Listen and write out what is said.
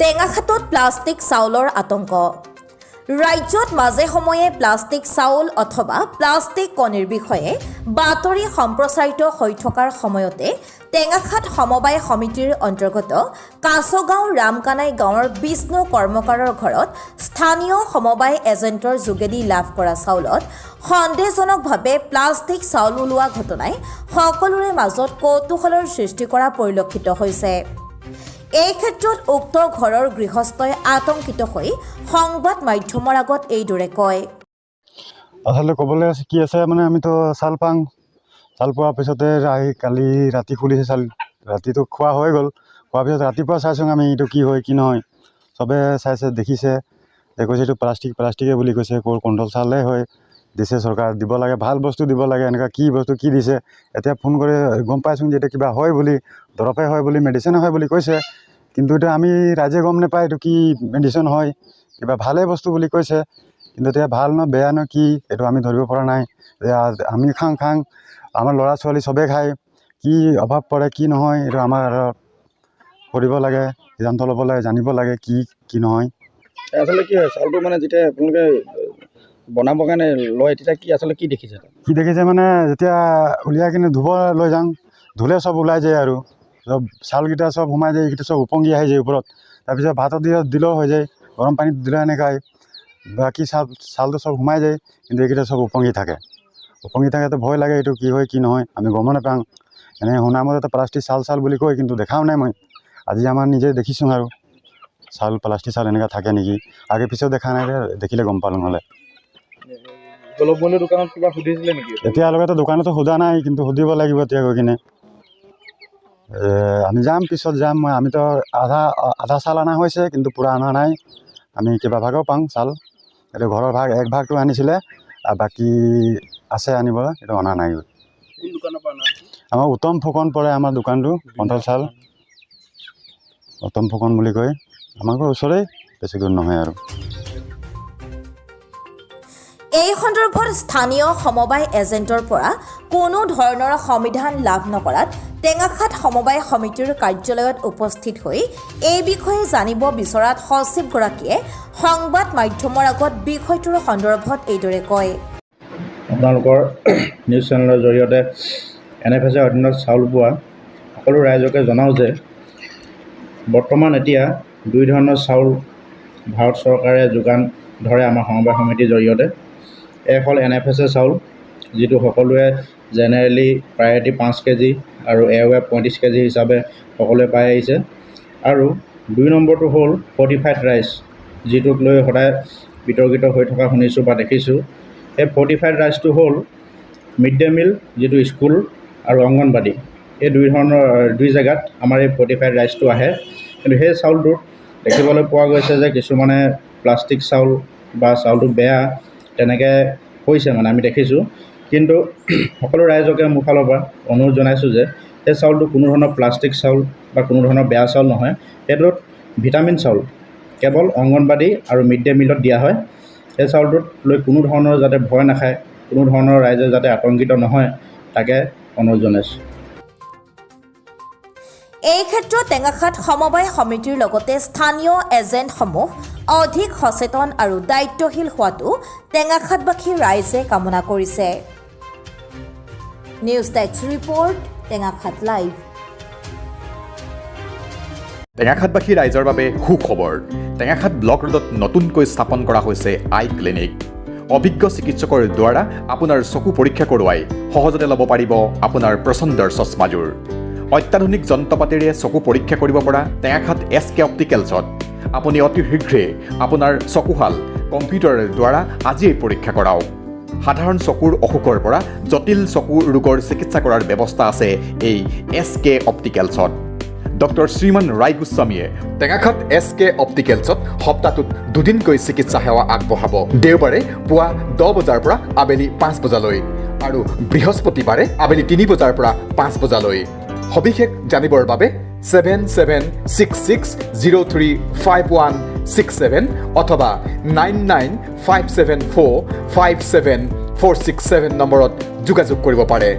টেঙাখাটত plastic চাউলৰ আতংক ৰাজ্যত মাজে সময়ে প্লাষ্টিক চাউল অথবা প্লাষ্টিক কণীৰ বিষয়ে বাতৰি সম্প্ৰচাৰিত হৈ থকাৰ সময়তে টেঙাখাট সমবায় সমিতিৰ অন্তৰ্গত কাছগাঁও ৰামকানাই গাঁৱৰ বিষ্ণু কৰ্মকাৰৰ ঘৰত স্থানীয় সমবায় এজেণ্টৰ যোগেদি লাভ কৰা চাউলত সন্দেহজনকভাৱে প্লাষ্টিক চাউল ওলোৱা ঘটনাই সকলোৰে মাজত কৌতূহলৰ সৃষ্টি কৰা পৰিলক্ষিত হৈছে। এই ক্ষেত্ৰত উক্ত ঘৰৰ গৃহস্থই আতংকিত হৈ সংবাদ মাধ্যমৰ আগত এইদৰে কয়। আচলতে ক'বলৈ কি আছে মানে আমিতো চাউল পাওঁ, চাউল পোৱাৰ পিছতে কালি ৰাতি খুলিছে চাউল, ৰাতিটো খোৱা হৈ গ'ল। খোৱাৰ পিছত ৰাতিপুৱা চাইছোঁ আমি এইটো কি হয় কি নহয়, চবে চাইছে দেখিছে, কৈছে এইটো প্লাষ্টিকে বুলি কৈছে, ক'ৰ কণ্ট্ৰল চাউলে হয়, দিছে চৰকাৰ দিব লাগে, ভাল বস্তু দিব লাগে, এনেকুৱা কি বস্তু কি দিছে। এতিয়া ফোন কৰি গম পাইছোঁ যে এতিয়া কিবা হয় বুলি, দৰৱে হয় বুলি, মেডিচিন হয় বুলি কৈছে, কিন্তু এতিয়া আমি ৰাইজে গম নাপায় এইটো কি মেডিচিন হয়, কিবা ভালেই বস্তু বুলি কৈছে, কিন্তু এতিয়া ভাল ন বেয়া ন কি এইটো আমি ধৰিব পৰা নাই। আমি খাং আমাৰ ল'ৰা ছোৱালী চবেই খায়, কি অভাৱ পৰে কি নহয় এইটো আমাৰ কৰিব লাগে, সিদ্ধান্ত ল'ব লাগে, জানিব লাগে কি নহয়। আচলতে কি হয় চাউলটো মানে যেতিয়া আপোনালোকে বনাবৰ কাৰণে লয় তেতিয়া কি আচলতে কি দেখিছে মানে যেতিয়া উলিয়াই কিনে ধুব লৈ যাওঁ, ধুলে চব ওলাই যায় আৰু চব চাউলকেইটা চব সোমাই যায়, এইকেইটা চব উপঙি আহি যায় ওপৰত, তাৰপিছত ভাতত দিলেও হৈ যায়, গৰম পানীত দিলে এনেকৈ বাকী চাউলটো চব সোমাই যায়, কিন্তু এইকেইটা চব উপঙি থাকেতো ভয় লাগে এইটো কি হয় কি নহয় আমি গম নাপাওঁ। এনেই শুনা মতে প্লাষ্টিক চাউল বুলি কয়, কিন্তু দেখাও নাই মই, আজি আমাৰ নিজে দেখিছোঁ আৰু চাউল প্লাষ্টিক চাউল এনেকুৱা থাকে নেকি, আগে পিছত দেখা নাই, দেখিলে গম পালোঁ হ'লে। দোকানত কিবা সুধিছিলে নেকি? এতিয়ালৈকেতো দোকানতো সোধা নাই, কিন্তু সুধিব লাগিব এতিয়া গৈ কিনে। আমি যাম, পিছত যাম। আমিতো আধা চাউল অনা হৈছে, কিন্তু পূৰা অনা নাই, আমি কিবা ভাগো পাওঁ চাউল, এইটো ঘৰৰ এক ভাগটো আনিছিলে আৰু বাকী আছে আনিবলৈ, এইটো অনা নাই। আমাৰ উত্তম ফুকন পৰে আমাৰ দোকানটো, কণ্ট্ৰল চাউল উত্তম ফুকন বুলি কয়, আমাৰ ঘৰৰ ওচৰে, বেছি দূৰ নহয় আৰু। এই সন্দৰ্ভত স্থানীয় সমবায় এজেণ্টৰ পৰা কোনো ধৰণৰ সমিধান লাভ নকৰাত টেঙাখাট সমবায় সমিতিৰ কাৰ্যালয়ত উপস্থিত হৈ এই বিষয়ে জানিব বিচৰাত সচিবগৰাকীয়ে সংবাদ মাধ্যমৰ আগত বিষয়টোৰ সন্দৰ্ভত এইদৰে কয়। আপোনালোকৰ নিউজ চেনেলৰ জৰিয়তে NFSৰ অধীনত চাউল পোৱা সকলো ৰাইজকে জনাওঁ যে বৰ্তমান এতিয়া দুই ধৰণৰ চাউল ভাৰত চৰকাৰে যোগান ধৰে আমাৰ সমবায় সমিতিৰ জৰিয়তে। এক হ'ল NFSৰ চাউল, যিটো সকলোৱে জেনেৰেলি প্ৰায়ৰিটি 5 কেজি আৰু এৱেব 35 কেজি হিচাপে সকলোৱে পাই আহিছে। আৰু দুই নম্বৰটো হ'ল ফৰ্টিফাইড ৰাইচ, যিটোক লৈ সদায় বিতৰ্কিত হৈ থকা শুনিছোঁ বা দেখিছোঁ। এই ফৰ্টিফাইড ৰাইচটো হ'ল মিড ডে মিল, যিটো স্কুল আৰু অংগনবাদী, এই দুই জেগাত আমাৰ এই ফৰ্টিফাইড ৰাইচটো আহে। কিন্তু সেই চাউলটোত দেখিবলৈ পোৱা গৈছে যে কিছুমানে প্লাষ্টিক চাউল বা চাউলটো বেয়া তেনেকৈ কৈছে, মানে আমি দেখিছোঁ। কিন্তু সকলো ৰাইজকে মোৰ ফালৰ পৰা অনুৰোধ জনাইছোঁ যে সেই চাউলটো কোনো ধৰণৰ প্লাষ্টিক চাউল বা কোনো ধৰণৰ বেয়া চাউল নহয়, সেইটোত ভিটামিন চাউল, কেৱল অংগনবাদী আৰু মিড ডে মিলত দিয়া হয়। সেই চাউলটোত লৈ কোনো ধৰণৰ যাতে ভয় নাখায়, কোনো ধৰণৰ ৰাইজে যাতে আতংকিত নহয়, তাকে অনুৰোধ জনাইছোঁ। এই ক্ষেত্ৰত টেঙাখাট সমবায় সমিতিৰ লগতে স্থানীয় এজেণ্টসমূহ অধিক সচেতন আৰু দায়িত্বশীল হোৱাটো টেঙাখাটবাসী ৰাইজে কামনা কৰিছে। News desk report, Tengakhat live. টেঙাখাটবাসী ৰাইজৰ বাবে সুখবৰ। টেঙাখাট ব্লক ৰোডত নতুনকৈ স্থাপন কৰা হৈছে আই ক্লিনিক। অভিজ্ঞ চিকিৎসকৰ দ্বাৰা আপোনাৰ চকু পৰীক্ষা কৰোৱাই সহজতে ল'ব পাৰিব আপোনাৰ পচন্দৰ চশমাযোৰ। অত্যাধুনিক যন্ত্ৰপাতিৰে চকু পৰীক্ষা কৰিব পৰা টেঙাখাট SK অপটিকেলছত আপুনি অতি শীঘ্ৰে আপোনাৰ চকুহাল কম্পিউটাৰৰ দ্বাৰা আজিয়েই পৰীক্ষা কৰাওক। সাধাৰণ চকুৰ অসুখৰ পৰা জটিল চকুৰ ৰোগৰ চিকিৎসা কৰাৰ ব্যৱস্থা আছে এই SK অপটিকেলছত। ডক্টৰ শ্ৰীমান ৰায় গোস্বামীয়ে টেঙাখাট SK অপটিকেলছত সপ্তাহটোত দুদিনকৈ চিকিৎসা সেৱা আগবঢ়াব। দেওবাৰে পুৱা 10 বজাৰ পৰা আবেলি 5 বজালৈ আৰু বৃহস্পতিবাৰে আবেলি 3 বজাৰ পৰা 5 বজালৈ। সবিশেষ জানিবৰ বাবে 7766035167 অথবা 99574574667 নম্বৰত যোগাযোগ কৰিব পাৰে।